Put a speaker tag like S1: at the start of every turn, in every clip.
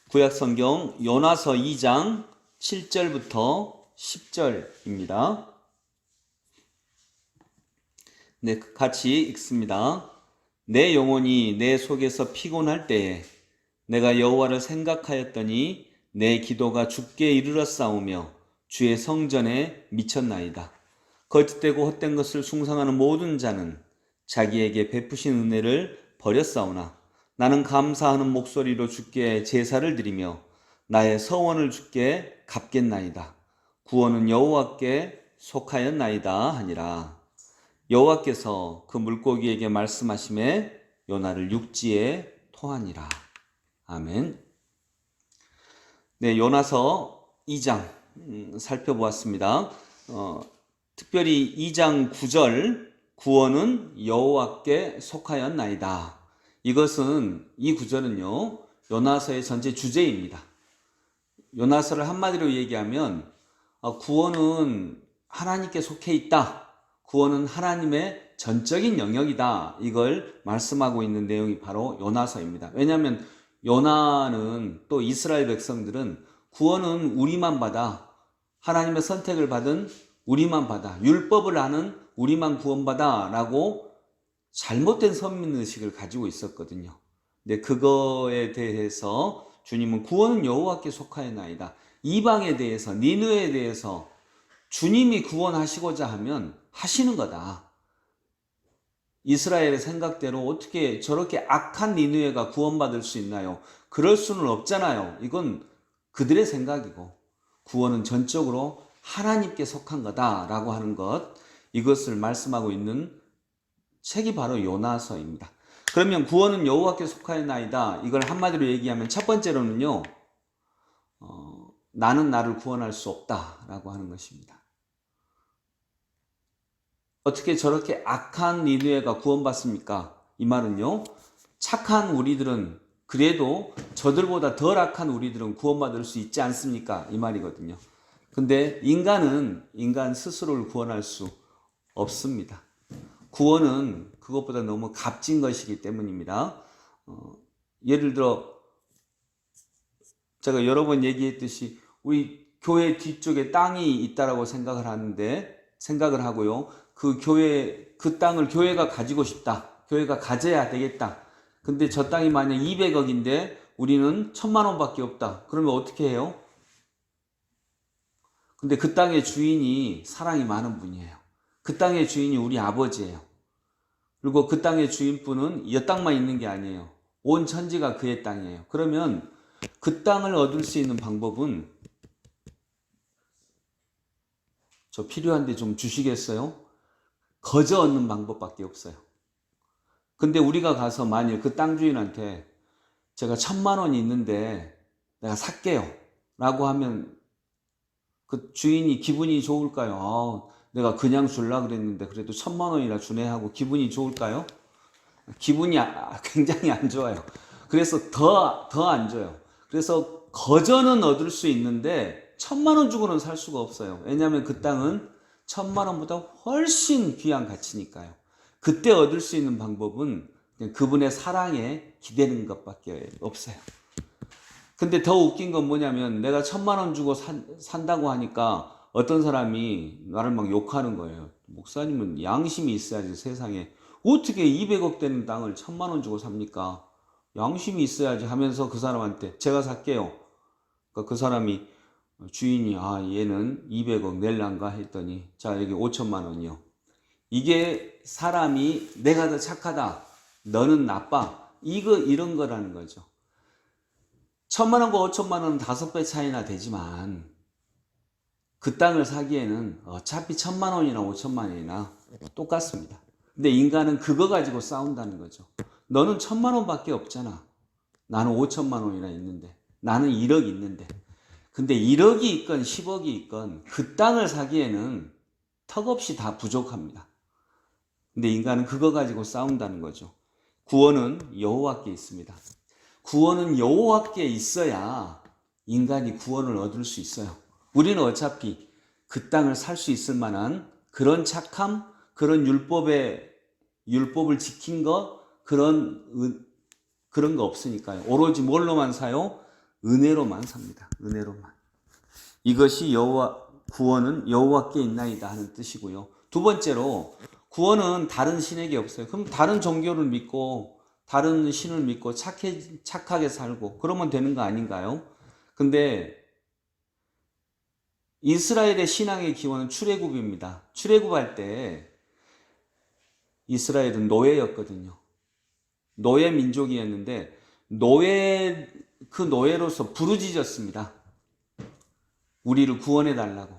S1: 구약성경 요나서 2장 7절부터 10절입니다. 네, 같이 읽습니다. 내 영혼이 내 속에서 피곤할 때에 내가 여호와를 생각하였더니 내 기도가 주께 이르렀사오며 주의 성전에 미쳤나이다. 거짓되고 헛된 것을 숭상하는 모든 자는 자기에게 베푸신 은혜를 버렸사오나 나는 감사하는 목소리로 주께 제사를 드리며 나의 서원을 주께 갚겠나이다. 구원은 여호와께 속하였나이다 하니라. 여호와께서 그 물고기에게 말씀하시매 요나를 육지에 토하니라. 아멘. 네, 요나서 2장 살펴보았습니다. 특별히 2장 9절 구원은 여호와께 속하였나이다. 이 구절은요, 요나서의 전체 주제입니다. 요나서를 한마디로 얘기하면 구원은 하나님께 속해 있다. 구원은 하나님의 전적인 영역이다. 이걸 말씀하고 있는 내용이 바로 요나서입니다. 왜냐하면 요나는 또 이스라엘 백성들은 구원은 우리만 받아. 하나님의 선택을 받은 우리만 받아. 율법을 아는 우리만 구원받아. 라고 잘못된 선민의식을 가지고 있었거든요. 근데 그거에 대해서 주님은 구원은 여호와께 속하였나이다. 이방에 대해서, 니느웨에 대해서 주님이 구원하시고자 하면 하시는 거다. 이스라엘의 생각대로 어떻게 저렇게 악한 니느웨가 구원받을 수 있나요? 그럴 수는 없잖아요. 이건 그들의 생각이고 구원은 전적으로 하나님께 속한 거다라고 하는 것, 이것을 말씀하고 있는 책이 바로 요나서입니다. 그러면 구원은 여호와께 속하였나이다. 이걸 한마디로 얘기하면 첫 번째로는요, 나는 나를 구원할 수 없다라고 하는 것입니다. 어떻게 저렇게 악한 니느웨가 구원받습니까? 이 말은요, 착한 우리들은 그래도 저들보다 덜 악한 우리들은 구원받을 수 있지 않습니까? 이 말이거든요. 근데 인간 스스로를 구원할 수 없습니다. 구원은 그것보다 너무 값진 것이기 때문입니다. 예를 들어 제가 여러 번 얘기했듯이 우리 교회 뒤쪽에 땅이 있다라고 생각을 하고요. 그 땅을 교회가 가지고 싶다. 교회가 가져야 되겠다. 근데 저 땅이 만약 200억인데 우리는 1,000만 원밖에 없다. 그러면 어떻게 해요? 근데 그 땅의 주인이 사랑이 많은 분이에요. 그 땅의 주인이 우리 아버지예요. 그리고 그 땅의 주인분은 이 땅만 있는 게 아니에요. 온 천지가 그의 땅이에요. 그러면 그 땅을 얻을 수 있는 방법은 저 필요한데 좀 주시겠어요? 거저 얻는 방법밖에 없어요. 근데 우리가 가서 만일 그 땅 주인한테 제가 1,000만 원이 있는데 내가 살게요 라고 하면 그 주인이 기분이 좋을까요? 내가 그냥 줄라 그랬는데 그래도 1,000만 원이나 주네 하고 기분이 좋을까요? 기분이 굉장히 안 좋아요. 그래서 더 안 줘요. 그래서 거저는 얻을 수 있는데 1,000만 원 주고는 살 수가 없어요. 왜냐하면 그 땅은 1,000만 원보다 훨씬 귀한 가치니까요. 그때 얻을 수 있는 방법은 그냥 그분의 사랑에 기대는 것밖에 없어요. 근데 더 웃긴 건 뭐냐면 내가 1,000만 원 주고 산다고 하니까 어떤 사람이 나를 막 욕하는 거예요. 목사님은 양심이 있어야지 세상에 어떻게 200억 되는 땅을 1,000만 원 주고 삽니까? 양심이 있어야지 하면서 그 사람한테 제가 살게요. 그러니까 그 사람이 주인이 얘는 200억 낼란가 했더니 자 여기 5천만 원이요. 이게 사람이 내가 더 착하다. 너는 나빠. 이런 거라는 거죠. 1,000만 원과 5천만 원은 5배 차이나 되지만 그 땅을 사기에는 어차피 1,000만 원이나 5천만 원이나 똑같습니다. 근데 인간은 그거 가지고 싸운다는 거죠. 너는 1,000만 원밖에 없잖아. 나는 5천만 원이나 있는데. 나는 1억 있는데. 근데 1억이 있건 10억이 있건 그 땅을 사기에는 턱없이 다 부족합니다. 근데 인간은 그거 가지고 싸운다는 거죠. 구원은 여호와께 있습니다. 구원은 여호와께 있어야 인간이 구원을 얻을 수 있어요. 우리는 어차피 그 땅을 살 수 있을 만한 그런 착함, 그런 율법을 지킨 거, 그런 거 없으니까요. 오로지 뭘로만 사요? 은혜로만 삽니다. 은혜로만. 이것이 구원은 여호와께 있나이다 하는 뜻이고요. 두 번째로 구원은 다른 신에게 없어요. 그럼 다른 종교를 믿고 다른 신을 믿고 착하게 살고 그러면 되는 거 아닌가요? 근데 이스라엘의 신앙의 기원은 출애굽입니다. 출애굽할 때 이스라엘은 노예였거든요. 노예 민족이었는데 그 노예로서 부르짖었습니다. 우리를 구원해 달라고.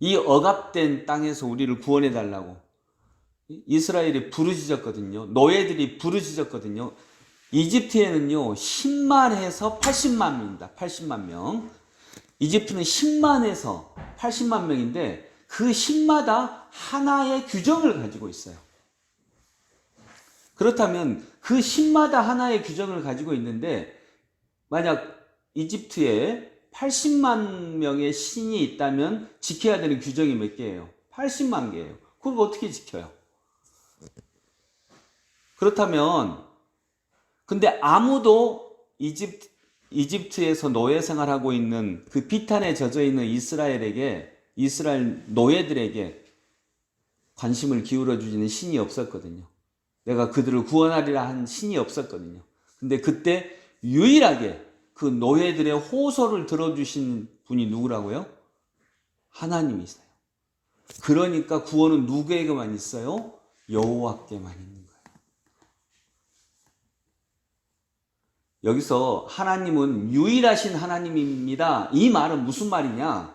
S1: 이 억압된 땅에서 우리를 구원해 달라고. 이스라엘이 부르짖었거든요. 노예들이 부르짖었거든요. 이집트에는요 10만에서 80만 명입니다. 80만 명. 이집트는 10만에서 80만 명인데 그 10마다 하나의 규정을 가지고 있어요. 그렇다면 그 10마다 하나의 규정을 가지고 있는데 만약 이집트에 80만 명의 신이 있다면 지켜야 되는 규정이 몇 개예요? 80만 개예요. 그걸 어떻게 지켜요? 그렇다면 근데 아무도 이집트에서 노예 생활하고 있는 그 비탄에 젖어 있는 이스라엘 노예들에게 관심을 기울여 주지는 신이 없었거든요. 내가 그들을 구원하리라 한 신이 없었거든요. 근데 그때 유일하게 그 노예들의 호소를 들어주신 분이 누구라고요? 하나님이세요. 그러니까 구원은 누구에게만 있어요? 여호와께만 있는 거예요. 여기서 하나님은 유일하신 하나님입니다. 이 말은 무슨 말이냐?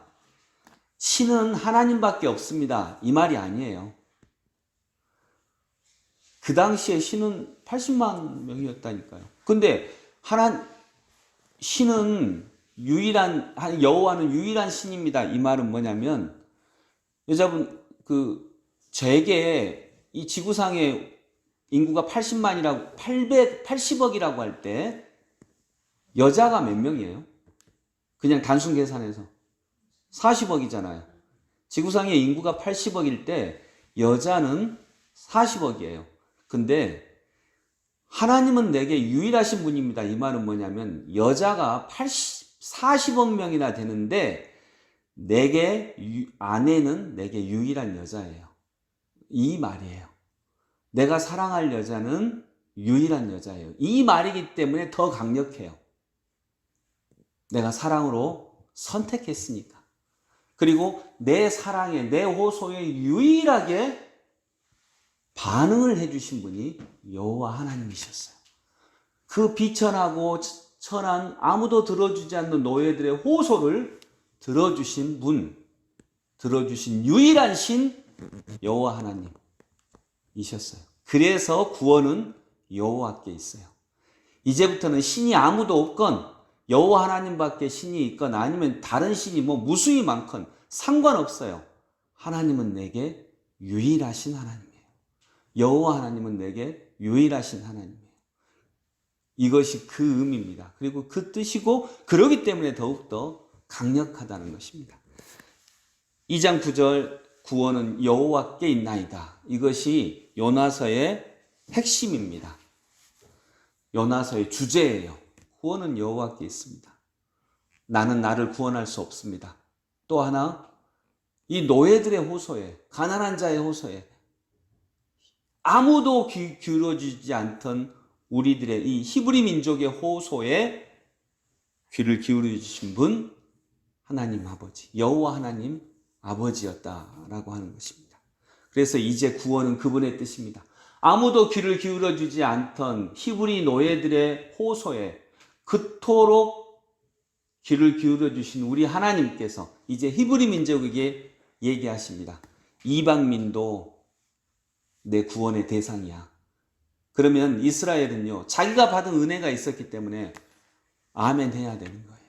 S1: 신은 하나님밖에 없습니다. 이 말이 아니에요. 그 당시에 신은 80만 명이었다니까요. 근데 신은 여호와는 유일한 신입니다. 이 말은 뭐냐면 여러분 제게 이 지구상의 인구가 880억이라고 할 때 여자가 몇 명이에요? 그냥 단순 계산해서 40억이잖아요. 지구상의 인구가 80억일 때 여자는 40억이에요. 근데 하나님은 내게 유일하신 분입니다. 이 말은 뭐냐면 여자가 40억 명이나 되는데 아내는 내게 유일한 여자예요. 이 말이에요. 내가 사랑할 여자는 유일한 여자예요. 이 말이기 때문에 더 강력해요. 내가 사랑으로 선택했으니까. 그리고 내 사랑에, 내 호소에 유일하게 반응을 해주신 분이 여호와 하나님이셨어요. 그 비천하고 천한 아무도 들어주지 않는 노예들의 호소를 들어주신 유일한 신 여호와 하나님이셨어요. 그래서 구원은 여호와께 있어요. 이제부터는 신이 아무도 없건 여호와 하나님밖에 신이 있건 아니면 다른 신이 무수히 많건 상관없어요. 하나님은 내게 유일하신 하나님이에요. 여호와 하나님은 내게 유일하신 하나님이에요. 이것이 그 의미입니다. 그리고 그 뜻이고 그러기 때문에 더욱더 강력하다는 것입니다. 2장 9절 구원은 여호와께 있나이다. 이것이 요나서의 핵심입니다. 요나서의 주제예요. 구원은 여호와께 있습니다. 나는 나를 구원할 수 없습니다. 또 하나 이 노예들의 호소에 가난한 자의 호소에 아무도 기울여주지 않던 우리들의 이 히브리 민족의 호소에 귀를 기울여 주신 분 하나님 아버지 여호와 하나님 아버지였다라고 하는 것입니다. 그래서 이제 구원은 그분의 뜻입니다. 아무도 귀를 기울여 주지 않던 히브리 노예들의 호소에 그토록 귀를 기울여 주신 우리 하나님께서 이제 히브리 민족에게 얘기하십니다. 이방민도 내 구원의 대상이야. 그러면 이스라엘은요, 자기가 받은 은혜가 있었기 때문에 아멘 해야 되는 거예요.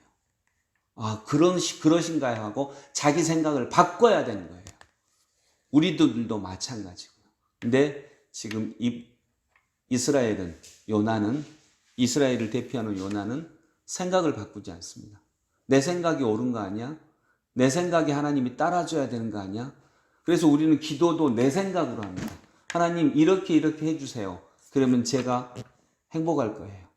S1: 아, 그러신가요? 하고 자기 생각을 바꿔야 되는 거예요. 우리들도 마찬가지고요. 근데 지금 이스라엘을 대표하는 요나는 생각을 바꾸지 않습니다. 내 생각이 옳은 거 아니야? 내 생각이 하나님이 따라줘야 되는 거 아니야? 그래서 우리는 기도도 내 생각으로 합니다. 하나님 이렇게 해주세요. 그러면 제가 행복할 거예요.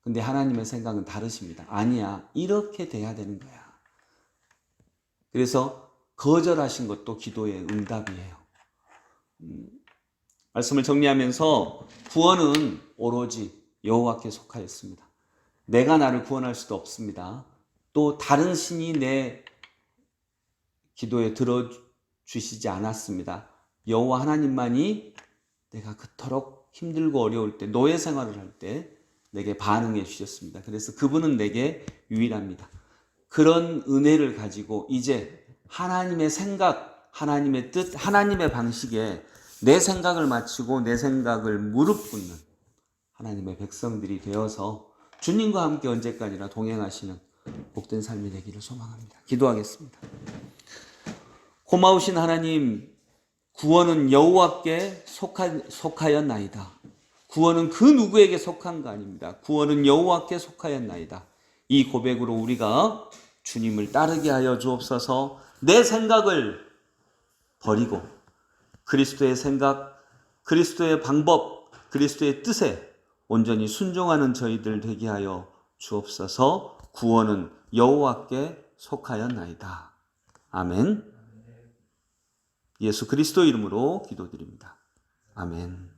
S1: 근데 하나님의 생각은 다르십니다. 아니야, 이렇게 돼야 되는 거야. 그래서 거절하신 것도 기도의 응답이에요. 말씀을 정리하면서 구원은 오로지 여호와께 속하였습니다. 내가 나를 구원할 수도 없습니다. 또 다른 신이 내 기도에 들어주시지 않았습니다. 여호와 하나님만이 내가 그토록 힘들고 어려울 때, 노예 생활을 할 때 내게 반응해 주셨습니다. 그래서 그분은 내게 유일합니다. 그런 은혜를 가지고 이제 하나님의 생각, 하나님의 뜻, 하나님의 방식에 내 생각을 맞추고 내 생각을 무릎 꿇는 하나님의 백성들이 되어서 주님과 함께 언제까지나 동행하시는 복된 삶이 되기를 소망합니다. 기도하겠습니다. 고마우신 하나님, 구원은 여호와께 속하였나이다. 구원은 그 누구에게 속한 거 아닙니다. 구원은 여호와께 속하였나이다. 이 고백으로 우리가 주님을 따르게 하여 주옵소서. 내 생각을 버리고 그리스도의 생각, 그리스도의 방법, 그리스도의 뜻에 온전히 순종하는 저희들 되게 하여 주옵소서. 구원은 여호와께 속하였나이다. 아멘. 예수 그리스도 이름으로 기도드립니다. 아멘.